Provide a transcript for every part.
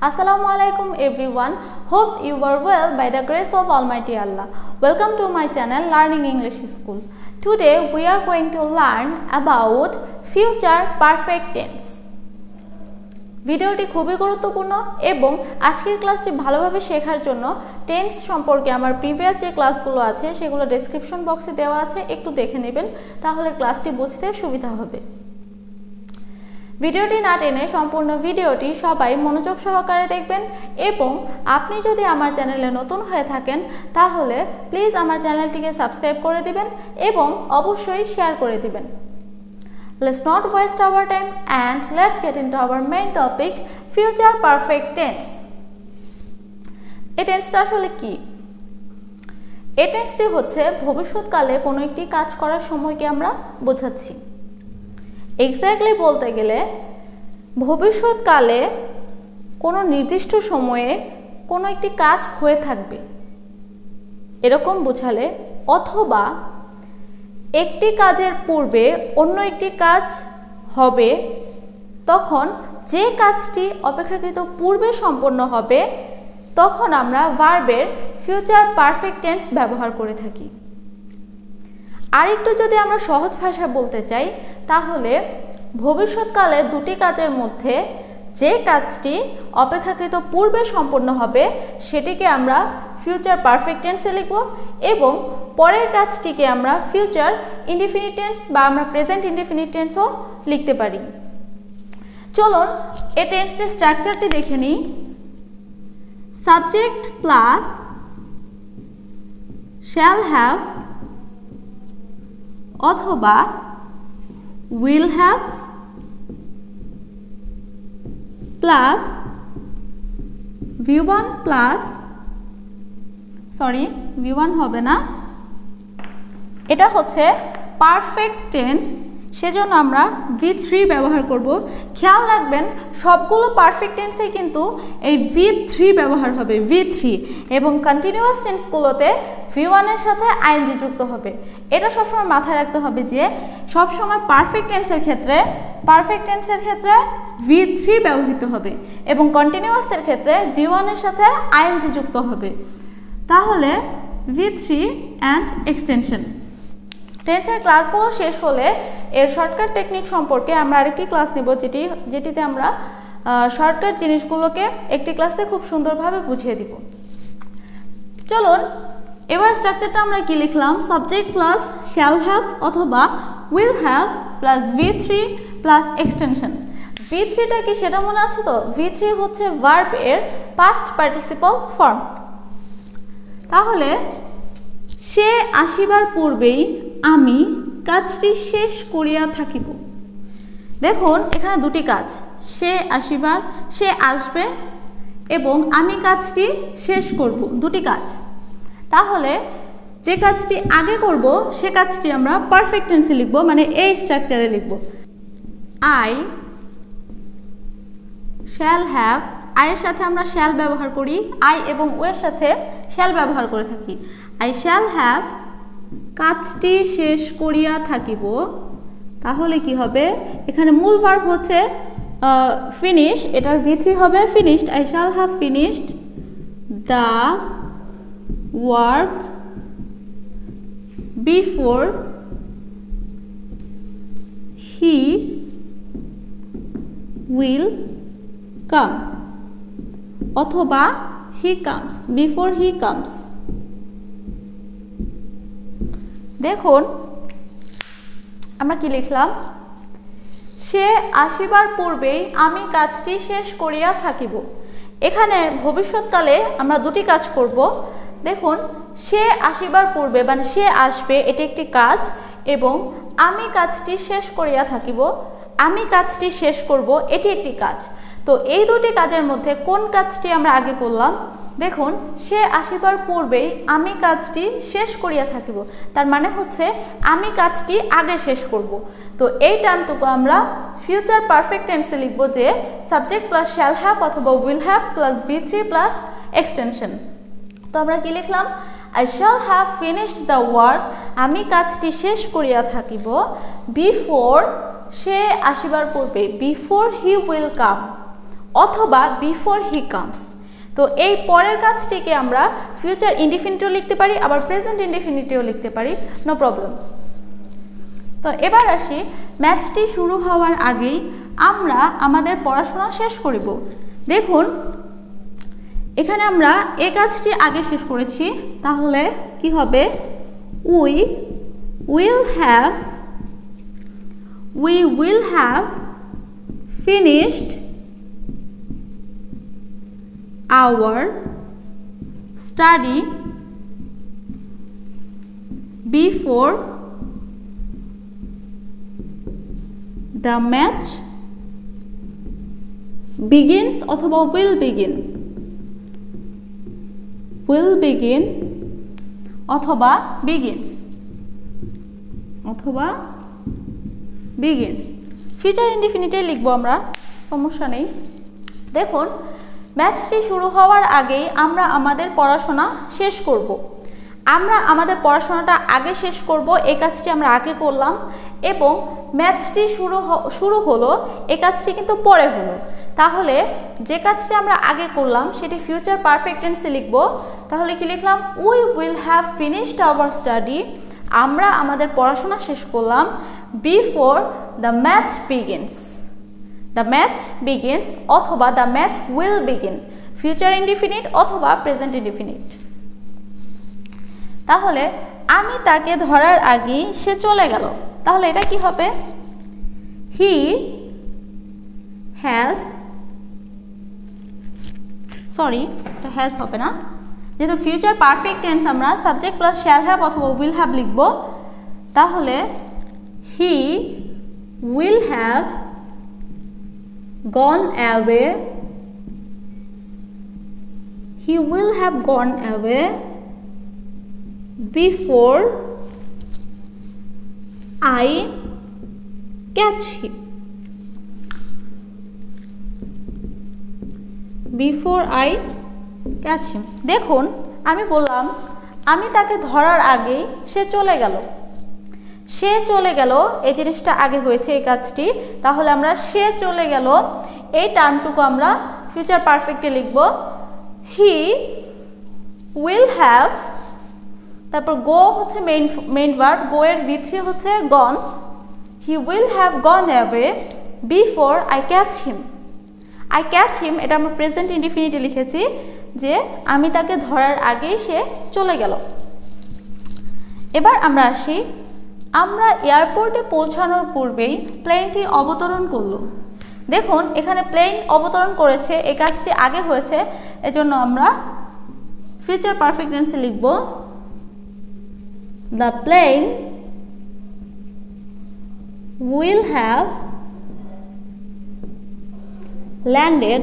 Assalamualaikum everyone. Hope you are well by the grace of Almighty Allah. Welcome to my channel Learning English School. Today we are going to learn about future perfect tense. ভিডিওটি খুবই গুরুত্বপূর্ণ এবং আজকের ক্লাসটি ভালোভাবে শেখার জন্য tense সম্পর্কে আমার প্রিভিয়াস যে ক্লাসগুলো আছে সেগুলো ডেসক্রিপশন বক্সে দেওয়া আছে, একটু দেখে নেবেন, তাহলে ক্লাসটি বুঝতে সুবিধা হবে। ভিডিওটি না টেনে সম্পূর্ণ ভিডিওটি সবাই মনোযোগ সহকারে দেখবেন এবং আপনি যদি আমার চ্যানেলে নতুন হয়ে থাকেন তাহলে প্লিজ আমার চ্যানেলটিকে সাবস্ক্রাইব করে দিবেন এবং অবশ্যই শেয়ার করে দিবেন। Let's not waste our time and let's get into our main topic, future perfect tense. এই টেন্সটা আসলে কি? এই টেন্সটি হচ্ছে ভবিষ্যৎকালে কোনো একটি কাজ করার সময়কে আমরা বোঝাচ্ছি। এক্স্যাক্টলি বলতে গেলে ভবিষ্যৎকালে কোনো নির্দিষ্ট সময়ে কোনো একটি কাজ হয়ে থাকবে এরকম বোঝালে, অথবা একটি কাজের পূর্বে অন্য একটি কাজ হবে, তখন যে কাজটি অপেক্ষাকৃত পূর্বে সম্পন্ন হবে তখন আমরা ভার্বের ফিউচার পারফেক্ট টেন্স ব্যবহার করে থাকি। আরেকটু যদি আমরা সহজ ভাষায় বলতে চাই তাহলে ভবিষ্যৎকালে দুটি কাজের মধ্যে যে কাজটি অপেক্ষাকৃত পূর্বে সম্পন্ন হবে সেটিকে আমরা ফিউচার পারফেক্ট টেন্সে লিখব এবং পরের কাজটিকে আমরা ফিউচার ইনডিফিনিট টেন্স বা আমরা প্রেজেন্ট ইনডিফিনিট টেন্সও লিখতে পারি। চলুন এই টেন্সটির স্ট্রাকচারটি দেখে নিই। সাবজেক্ট প্লাস শ্যাল হ্যাভ অথবা will have plus V1 plus V1 হবে না, এটা হচ্ছে পারফেক্ট টেন্স, সেজন্য আমরা V3 ব্যবহার করব। খেয়াল রাখবেন সবগুলো পারফেক্ট টেন্সে কিন্তু এই V3 ব্যবহার হবে, V3, এবং কন্টিনিউয়াস টেন্সগুলোতে V1 এর সাথে আইএনজি যুক্ত হবে। এটা সবসময় মাথায় রাখতে হবে যে সবসময় পারফেক্ট টেন্সের ক্ষেত্রে V3 ব্যবহৃত হবে এবং কন্টিনিউয়াসের ক্ষেত্রে V1 এর সাথে আইএনজি যুক্ত হবে। তাহলে V3 অ্যান্ড এক্সটেনশন। টেন্সের ক্লাসগুলো শেষ হলে এর শর্টকাট টেকনিক সম্পর্কে আমরা আরেকটি ক্লাস নেব, যেটিতে আমরা শর্টকাট জিনিসগুলোকে একটি ক্লাসে খুব সুন্দরভাবে বুঝিয়ে দিব। চলুন এবার স্ট্রাকচারটা আমরা কি লিখলাম? সাবজেক্ট প্লাস শ্যাল হ্যাভ অথবা will have plus V3 plus extension. V3টা কি সেটা মনে আছে তো? V3 হচ্ছে ভার্ব এর পাস্ট পার্টিসিপল ফর্ম। তাহলে সে আসিবার পূর্বেই আমি কাজটি শেষ করিয়া থাকিব। দেখুন এখানে দুটি কাজ, সে আসবে এবং আমি কাজটি শেষ করব, দুটি কাজ। তাহলে যে কাজটি আগে করব সে কাজটি আমরা পারফেক্ট টেন্সে লিখব, মানে এই স্ট্রাকচারে লিখব। আই শ্যাল হ্যাভ, আয়ের সাথে আমরা শ্যাল ব্যবহার করি, আই এবং ও এর সাথে শ্যাল ব্যবহার করে থাকি। আই শ্যাল হ্যাভ কাজটি শেষ করিয়া থাকিব। তাহলে কি হবে? এখানে মূল ভার্ব হচ্ছে ফিনিশ, এটার V3 হবে finished. I shall have finished the work before he will come, অথবা he comes, before he comes. দেখুন আমরা কি লিখলাম? সে আসিবার পূর্বেই আমি কাজটি শেষ করিয়া থাকিব। এখানে ভবিষ্যৎকালে আমরা দুটি কাজ করব। দেখুন সে আসিবার পূর্বে মানে সে আসবে, এটি একটি কাজ, এবং আমি কাজটি শেষ করিয়া থাকিব, আমি কাজটি শেষ করব, এটি একটি কাজ। তো এই দুটি কাজের মধ্যে কোন কাজটি আমরা আগে করলাম? দেখুন সে আসিবার পূর্বেই আমি কাজটি শেষ করিয়া থাকিব, তার মানে হচ্ছে আমি কাজটি আগে শেষ করব। তো এই টার্মটুকু আমরা ফিউচার পারফেক্ট টেন্সে লিখব যে সাবজেক্ট প্লাস শ্যাল হ্যাভ অথবা will have plus V3 plus extension. তো আমরা কি লিখলাম? I shall have finished the work, আমি কাজটি শেষ করিয়া থাকিব, বিফোর সে আসিবার পূর্বে, বিফোর হি উইল কাম, অথবা বিফোর হি কামস। তো এই পরের কাজটিকে আমরা ফিউচার ইনডিফিনিটেও লিখতে পারি, আবার প্রেজেন্ট ইনডিফিনিটেও লিখতে পারি, নো প্রবলেম। তো এবার আসি, ম্যাচটি শুরু হওয়ার আগেই আমরা আমাদের পড়াশোনা শেষ করিব। দেখুন এখানে আমরা এই কাজটি আগে শেষ করেছি, তাহলে কি হবে, we will have finished our study before the match begins অথবা will begin অথবা begins ফিউচার ইনডিফিনিটে লিখব আমরা, সমস্যা নেই। দেখুন ম্যাচটি শুরু হওয়ার আগেই আমরা আমাদের পড়াশোনা শেষ করব। আমরা আমাদের পড়াশোনাটা আগে শেষ করব, এই কাজটি আমরা আগে করলাম, এবং ম্যাচটি শুরু হলো, এই কাজটি কিন্তু পরে হলো। তাহলে যে কাজটি আমরা আগে করলাম সেটি ফিউচার পারফেক্ট টেন্সে লিখব। তাহলে কি লিখলাম, we will have finished our study, আমরা আমাদের পড়াশোনা শেষ করলাম, বিফোর দ্য ম্যাচ বিগিনস অথবা the match will begin, future indefinite অথবা প্রেজেন্ট ইনডিফিনিট। তাহলে আমি তাকে ধরার আগেই সে চলে গেল, তাহলে এটা কি হবে, হি হ্যাজ, সরি এটা হ্যাজ হবে না, যেহেতু ফিউচার পারফেক্ট টেন্স আমরা সাবজেক্ট প্লাস শ্যাল হ্যাভ অথবা উইল হ্যাভ লিখব। তাহলে হি will have gone away before I catch him. দেখুন আমি বললাম আমি তাকে ধরার আগেই সে চলে গেল, এই জিনিসটা আগে হয়েছে এই কাজটি, তাহলে আমরা সে চলে গেল এই টার্মটুকু আমরা ফিউচার পারফেক্টে লিখব। হি উইল হ্যাভ, তারপর গো হচ্ছে মেইন ভার্ব, গো এর V3 হচ্ছে gone, he will have gone away before I catch him, এটা আমরা প্রেজেন্ট ইনডিফিনিটে লিখেছি যে আমি তাকে ধরার আগেই সে চলে গেল। এবার আমরা আসি, আমরা এয়ারপোর্টে পৌঁছানোর পূর্বেই প্লেনটি অবতরণ করলো। দেখুন এখানে প্লেন অবতরণ করেছে, এই কাজটি আগে হয়েছে, এজন্য আমরা ফিউচার পারফেক্ট টেন্সে লিখব, the plane will have landed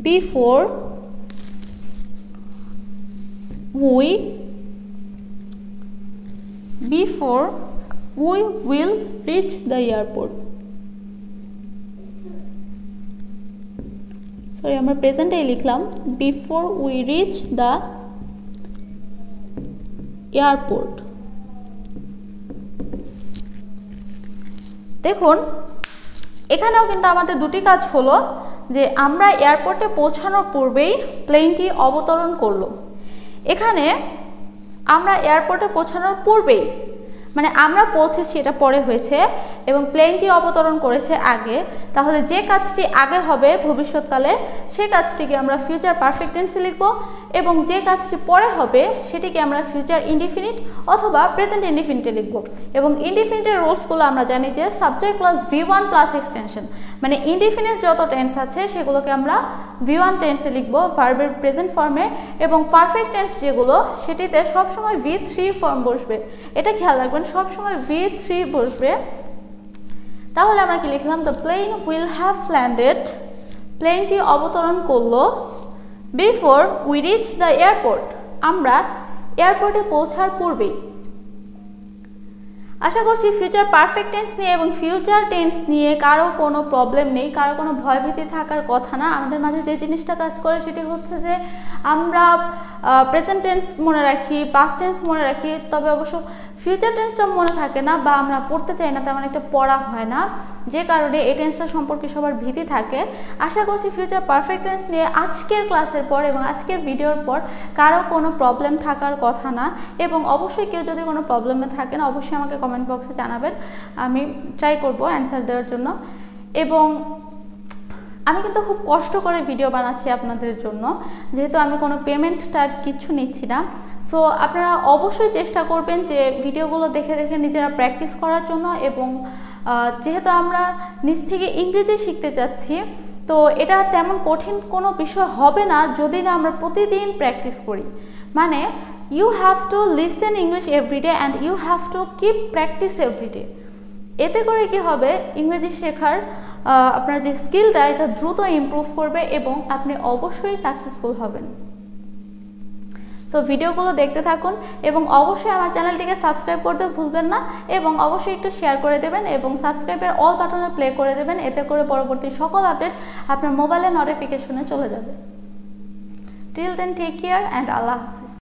before we will reach the airport. Sorry, আমরা প্রেজেন্টে লিখলাম before we reach the airport. দেখুন এখানেও কিন্তু আমাদের দুটি কাজ হলো, যে আমরা এয়ারপোর্টে পৌঁছানোর পূর্বেই প্লেনটি অবতরণ করলো। এখানে আমরা এয়ারপোর্টে পৌঁছানোর পূর্বেই, মানে আমরা পৌঁছেছি এটা পরে হয়েছে এবং প্লেনটি অবতরণ করেছে আগে, তাহলে যে কাজটি আগে হবে ভবিষ্যৎকালে সেই কাজটিকে আমরা ফিউচার পারফেক্ট টেন্সে লিখব, এবং যে কাজটি পরে হবে সেটিকে আমরা ফিউচার ইনডিফিনিট অথবা প্রেজেন্ট ইনডিফিনিটে লিখব। এবং ইনডিফিনিটের রুলসগুলো আমরা জানি যে subject plus V1 plus extension, মানে ইনডিফিনিট যত টেন্স আছে সেগুলোকে আমরা V1 টেন্সে লিখব ভার্বের প্রেজেন্ট ফর্মে, এবং পারফেক্ট টেন্স যেগুলো সেটিতে সবসময় V3 ফর্ম বসবে, এটা খেয়াল রাখবেন, সবসময় V3 বসবে। তাহলে আমরা কি লিখলাম, the plane will have landed, প্লেনটি অবতরণ করলো, before we reach the airport, আমরা এয়ারপোর্টে পৌঁছার পূর্বেই। আশা করছি ফিউচার পারফেক্ট টেন্স নিয়ে এবং ফিউচার টেন্স নিয়ে কারো কোনো প্রবলেম নেই, কারো কোনো ভয়ভীতি থাকার কথা না। আমাদের মাঝে যে জিনিসটা কাজ করে সেটি হচ্ছে যে আমরা প্রেজেন্ট টেন্স মনে রাখি, পাস্ট টেন্স মনে রাখি, তবে অবশ্য ফিউচার টেন্সটা মনে থাকে না বা আমরা পড়তে চাই না, তেমন একটা পড়া হয় না, যে কারণে এই টেন্সটা সম্পর্কে সবার ভীতি থাকে। আশা করছি ফিউচার পারফেক্ট টেন্স নিয়ে আজকের ক্লাসের পর এবং আজকের ভিডিওর পর কারো কোনো প্রবলেম থাকার কথা না। এবং অবশ্যই কেউ যদি কোনো প্রবলেমে থাকেন অবশ্যই আমাকে কমেন্ট বক্সে জানাবেন, আমি ট্রাই করব অ্যান্সার দেওয়ার জন্য। এবং আমি কিন্তু খুব কষ্ট করে ভিডিও বানাচ্ছি আপনাদের জন্য, যেহেতু আমি কোনো পেমেন্ট টাইপ কিছু নিচ্ছি না। সো আপনারা অবশ্যই চেষ্টা করবেন যে ভিডিওগুলো দেখে দেখে নিজেরা প্র্যাকটিস করার জন্য। এবং যেহেতু আমরা নিজ থেকে ইংরেজি শিখতে চাচ্ছি, তো এটা তেমন কঠিন কোনো বিষয় হবে না যদি না আমরা প্রতিদিন প্র্যাকটিস করি। মানে you have to listen English everyday and you have to keep practice everyday. এতে করে কি হবে, ইংরেজি শেখার আপনার যে স্কিলটা এটা দ্রুত ইমপ্রুভ করবে এবং আপনি অবশ্যই সাকসেসফুল হবেন। সো ভিডিওগুলো দেখতে থাকুন এবং অবশ্যই আমার চ্যানেলটিকে সাবস্ক্রাইব করতে ভুলবেন না এবং অবশ্যই একটু শেয়ার করে দেবেন এবং সাবস্ক্রাইবের অল বাটনে প্লে করে দেবেন। এতে করে পরবর্তী সকল আপডেট আপনার মোবাইলে নোটিফিকেশনে চলে যাবে। Till then take care and আল্লাহ হাফিজ।